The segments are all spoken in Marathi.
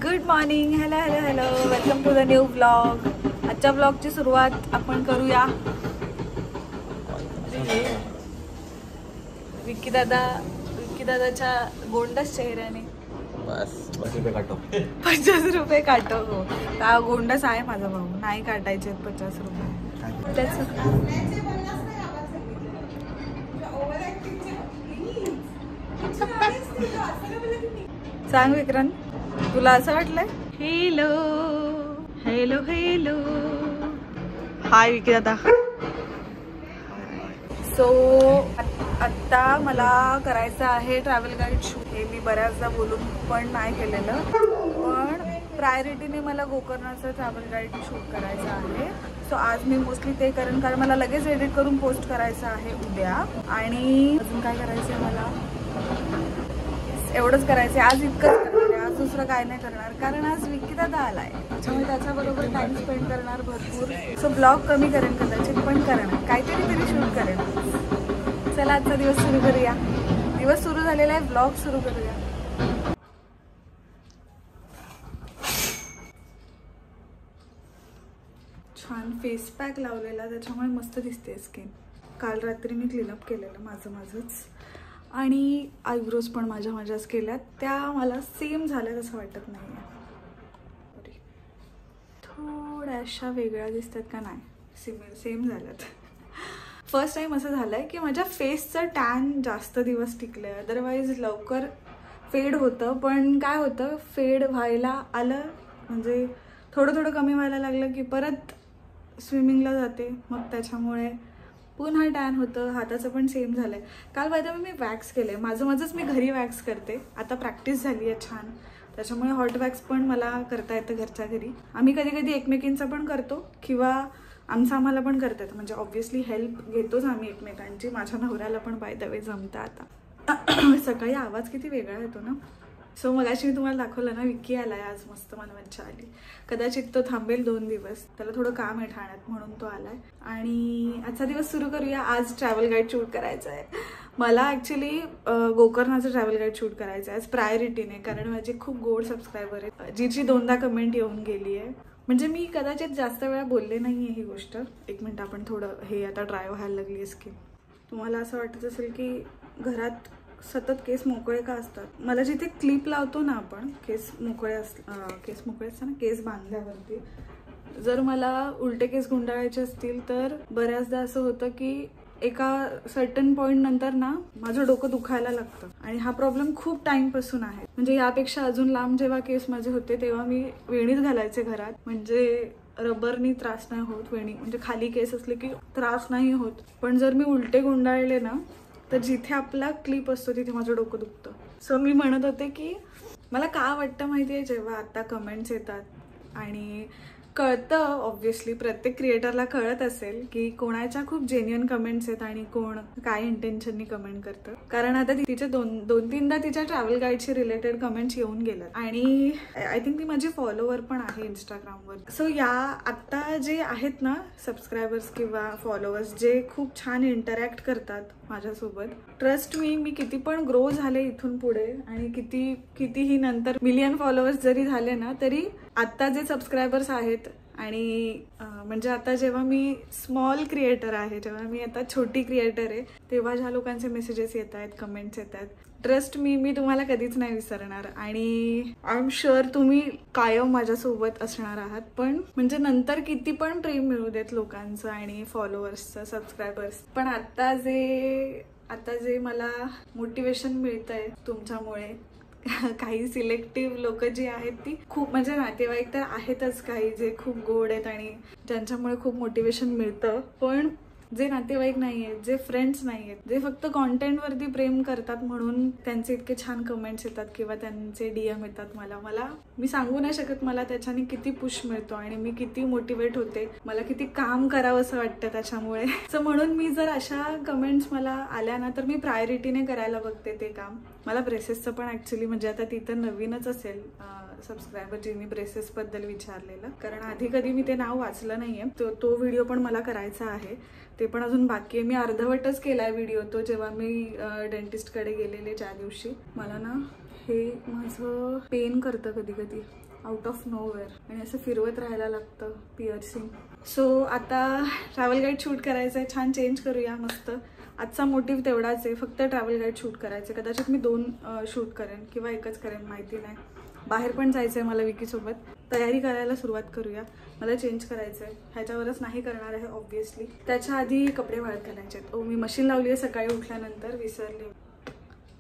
Good morning. Hello hello hello, welcome to the new vlog. आजच्या व्लॉगची सुरुवात आपण करूया विक्की दादाच्या गोंडस चेहऱ्याने. बस 50 रुपये काटो. हो, का गोंडस आहे माझा भाऊ, नाही काटायचे 50 रुपये. सांग विक्रांत, तुला असं वाटलंय? हेलो हेलो हेलो, हाय विकी दादा. सो आत्ता मला करायचं आहे ट्रॅव्हल गाईड शूट. हे मी बऱ्याचदा बोलून पण नाही केलेलं, पण प्रायोरिटीने मला गोकर्णाचं ट्रॅव्हल गाईड शूट करायचं आहे. सो आज मी मोस्टली ते करेन, कारण मला लगेच एडिट करून पोस्ट करायचं आहे उद्या. आणि अजून काय करायचं आहे मला, एवढंच करायचं आहे आज. इतकंच करणार आहे आज, दुसरं काय नाही करणार, कारण आज विक्की दादा आलाय, त्याच्यामुळे त्याच्याबरोबर टाइम स्पेंड करणार भरपूर. सो ब्लॉग कमी करेन कदाचित, पण करणार काहीतरी तरी शूट करेन. चला आजचा दिवस सुरू करूया. दिवस सुरू झालेला आहे, ब्लॉग सुरू करूया. छान फेस पॅक लावलेला, त्याच्यामुळे मस्त दिसते स्किन. काल रात्री मी क्लीनअप केलेलं माझंच, आणि आयब्रोज पण माझ्याच केल्यात. त्या मला सेम झाल्यात असं वाटत नाही आहे, थोड्याशा वेगळ्या दिसतात का? नाही, सेम झाल्यात. फर्स्ट टाइम असं झालंय की माझ्या फेसचं टॅन जास्त दिवस टिकलंय. अदरवाईज लवकर फेड होतं, पण काय होतं, फेड व्हायला आलं म्हणजे थोडं कमी व्हायला लागलं की परत स्विमिंगला जाते, मग त्याच्यामुळे पुन्हा टॅन होतं. हाताचं पण सेम झालंय. काल by the way me wax केलंय, माझंच मी घरी वॅक्स करते. आता प्रॅक्टिस झाली आहे छान, त्याच्यामुळे हॉट वॅक्स पण मला करता येतं घरच्या घरी. आम्ही कधी एकमेकींचं पण करतो, किंवा आमचं आम्हाला पण करता येतं. म्हणजे ऑब्व्हियसली हेल्प घेतोच आम्ही एकमेकांची. माझ्या नवऱ्याला पण बाय द वे जमतं आता. सकाळी आवाज किती वेगळा येतो ना. सो मगाशी मी तुम्हाला दाखवलं ना, विक्की आलाय आज, मस्त मला मज्जा आली. कदाचित तो थांबेल 2 दिवस, त्याला थोडं काम आहे ठाण्यात, म्हणून तो आलाय. आणि आजचा दिवस सुरू करूया. आज ट्रॅव्हल गाईड शूट करायचं आहे मला. ॲक्च्युली गोकर्णाचं ट्रॅव्हल गाईड शूट करायचं आहे आज प्रायोरिटीने, कारण माझे खूप गोड सबस्क्रायबर आहेत, जिची 2दा कमेंट येऊन गेली आहे. म्हणजे मी कदाचित जास्त वेळा बोलले नाही आहे ही गोष्ट. एक मिनिट, आपण थोडं हे आता ड्राय व्हायला लागली आहे स्किन. तुम्हाला असं वाटत असेल की घरात सतत केस मोकळे का असतात. मला जिथे क्लिप लावतो ना आपण, केस मोकळे असतात ना, केस बांधल्यावरती, जर मला उलटे केस गुंडाळायचे असतील तर बऱ्याचदा असं होतं की एका सर्टन पॉइंट नंतर ना माझं डोकं दुखायला लागतं. आणि हा प्रॉब्लेम खूप टाइमपासून आहे. म्हणजे यापेक्षा अजून लांब जेव्हा केस माझे होते तेव्हा मी वेणीच घालायचे घरात, म्हणजे रबरनी त्रास नाही होत. वेणी म्हणजे खाली केस असले की त्रास नाही होत. पण जर मी उलटे गुंडाळले ना, तर जिथे आपला क्लिप असतो तिथे माझं डोकं दुखतं. सो मी म्हणत होते की मला का वाटतं माहिती आहे, जेव्हा आता कमेंट्स येतात आणि कळतं, ऑब्व्हियसली प्रत्येक क्रिएटरला कळत असेल की कोणाच्या खूप जेन्युइन कमेंट्स आहेत आणि कोण काय इंटेन्शननी कमेंट करतं. कारण आता तिच्या 2-3दा तिच्या ट्रॅव्हल गाईडशी रिलेटेड कमेंट्स येऊन गेल्यात, आणि आय थिंक ती माझी फॉलोवर पण आहे इंस्टाग्रामवर. सो या आत्ता जे आहेत ना सबस्क्रायबर्स किंवा फॉलोअर्स, जे खूप छान इंटरॅक्ट करतात माझ्यासोबत, ट्रस्ट मी किती पण ग्रो झाले इथून पुढे, आणि कितीही नंतर मिलियन फॉलोअर्स जरी झाले ना, तरी आत्ता जे सबस्क्रायबर्स आहेत, आणि म्हणजे आता जेव्हा मी स्मॉल क्रिएटर आहे, जेव्हा मी आता छोटी क्रिएटर आहे, तेव्हा ज्या लोकांचे मेसेजेस येत आहेत, कमेंट्स येत आहेत, ट्रस्ट मी तुम्हाला कधीच नाही विसरणार. आणि आय एम शुअर तुम्ही कायम माझ्यासोबत असणार आहात. पण म्हणजे नंतर किती पण प्रेम मिळू देत लोकांचं आणि फॉलोअर्सचं, सबस्क्रायबर्स, पण आता जे मला मोटिवेशन मिळतंय तुमच्यामुळे, काही सिलेक्टिव्ह लोक जी आहेत ती खूप, म्हणजे नातेवाईक तर आहेतच काही जे खूप गोड आहेत आणि ज्यांच्यामुळे खूप मोटिवेशन मिळतं. पण जे नातेवाईक नाही आहेत, जे फ्रेंड्स नाही आहेत, जे फक्त कॉन्टेंटवरती प्रेम करतात म्हणून त्यांचे इतके छान कमेंट्स येतात किंवा त्यांचे DM येतात मला मी सांगू नाही शकत मला त्याच्याने किती पुश मिळतो आणि मी किती मोटिवेट होते, मला किती काम करावं असं वाटतं त्याच्यामुळे. सो म्हणून मी जर अशा कमेंट्स मला आल्या ना, तर मी प्रायोरिटीने करायला बघते ते काम. मला ब्रेसेसचं पण ॲक्च्युली, म्हणजे आता ती तर नवीनच असेल सबस्क्रायबर जिने ब्रेसेसबद्दल विचारलेलं, कारण आधी कधी मी ते नाव वाचलं नाहीये. तो व्हिडिओ पण मला करायचा आहे, ते पण अजून बाकी आहे. मी अर्धवटच केलाय व्हिडिओ तो, जेव्हा मी डेंटिस्टकडे गेलेले ज्या दिवशी. मला ना हे माझं पेन करतं कधी कधी आउट ऑफ नोवेअर आणि असं फिरवत राहायला लागतं पिअर्सिंग. सो आता ट्रॅव्हल गाईड शूट करायचं आहे. छान चेंज करूया मस्त. आजचा मोटिव्ह तेवढाच आहे, फक्त ट्रॅव्हल गाईड शूट करायचं. कदाचित मी 2 शूट करेन किंवा एकच करेन, माहिती नाही. बाहेर पण जायचं आहे मला विकीसोबत. तयारी करायला सुरुवात करूया. मला चेंज करायचं आहे, ह्याच्यावरच नाही करणार आहे ऑब्व्हियसली. त्याच्या आधी कपडे वाळत घालायचे आहेत. मी मशीन लावली आहे सकाळी उठल्यानंतर, विसरले.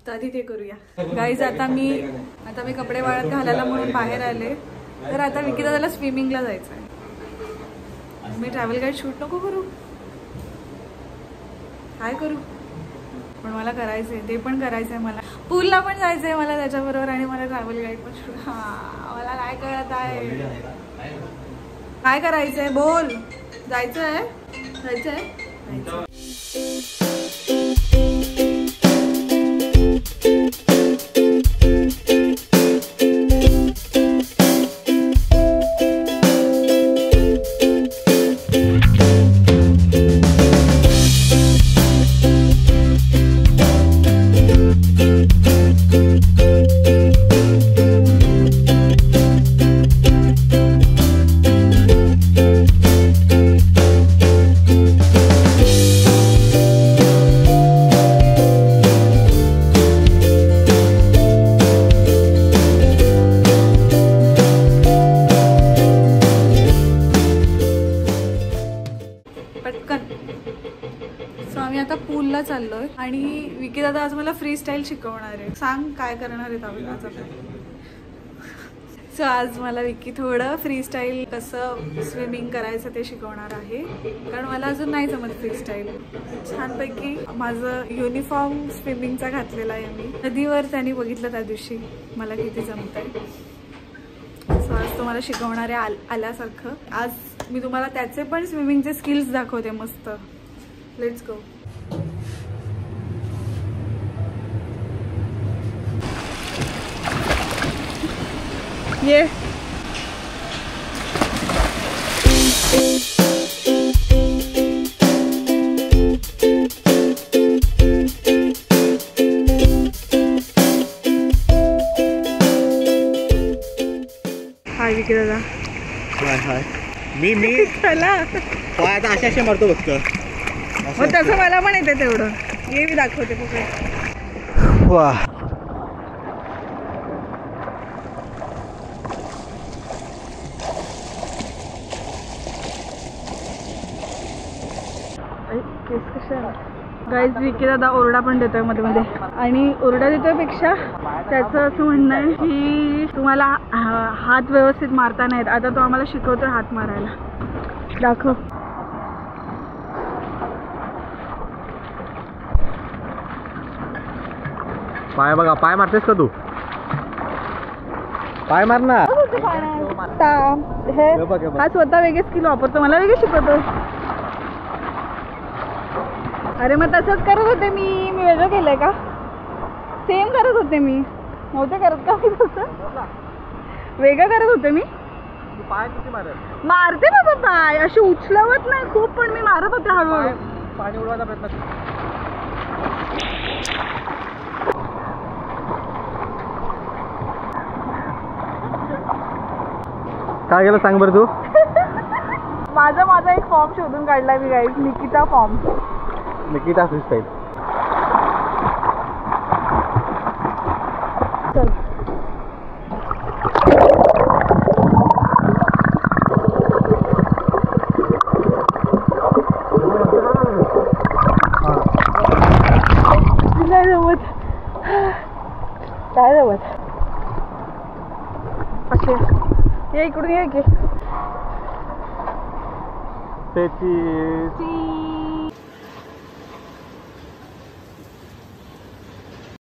तर आधी ते करूया गाईज. आता मी कपडे वाळत घालायला म्हणून बाहेर आले. तर आता विकी दादाला स्विमिंगला जायचं आहे. मी ट्रॅव्हल गाईड शूट नको करू, काय करू, पण मला करायचंय. ते पण करायचंय मला. पूलला पण जायचंय मला त्याच्याबरोबर आणि मला ट्रॅव्हल गाईड पण शूट. मला काय कळत आहे, काय करायचंय बोल. जायचंय. पूलला चाललोय आणि विकी दादा आज मला फ्री स्टाईल शिकवणार आहे. सांग काय करणार आहेत आज आपण. सो आज मला विकी थोडं फ्री स्टाईल कसं स्विमिंग करायचं ते शिकवणार आहे, कारण मला अजून नाही जमत फ्री स्टाईल. छानपैकी माझं युनिफॉर्म स्विमिंगचा घातलेला आहे मी. नदीवर त्यांनी बघितलं त्या दिवशी मला किती जमत आहे. सो आज तो मला शिकवणार आहे आल्यासारखं. आज मी तुम्हाला त्याचे पण स्विमिंगचे स्किल्स दाखवते मस्त. Let's go. ये हाय विकी दादा. हाय. मी चला आता अशा मारतो फक्त. मग तसं मला पण येते तेवढं. ये मी दाखवते पकड. वा गाईज विकी दादा ओरडा पण देतोय मध्ये मध्ये. आणि ओरडा देतोय पेक्षा त्याचं असं म्हणणं आहे की तुम्हाला हात व्यवस्थित मारता नाहीत. आता तो आम्हाला शिकवतोय हात मारायला. दाखव. पाय बघा. पाय मारतेस का तू? पाय मार ना. हा स्वतः वेगळे स्किल वापरतो, मला वेगळे शिकवतो. अरे मग तसंच करत होते मी वेगळं केलंय का? सेम करत होते मी. नव्हते करत का मी तसं? वेगळं करत होते मी. पाय किती मारत? मारते बाबा पाय, अशी उचलवत नाही खूप, पण मी मारत होते हळूहळू. पाणी उडवायचा प्रयत्न. काय केलं सांग बरं तू? माझा एक फॉर्म शोधून काढलाय मी guide. Nikita form. Nikita freestyle. चल. काय जमत असे. ये इकडून ये की. त्याची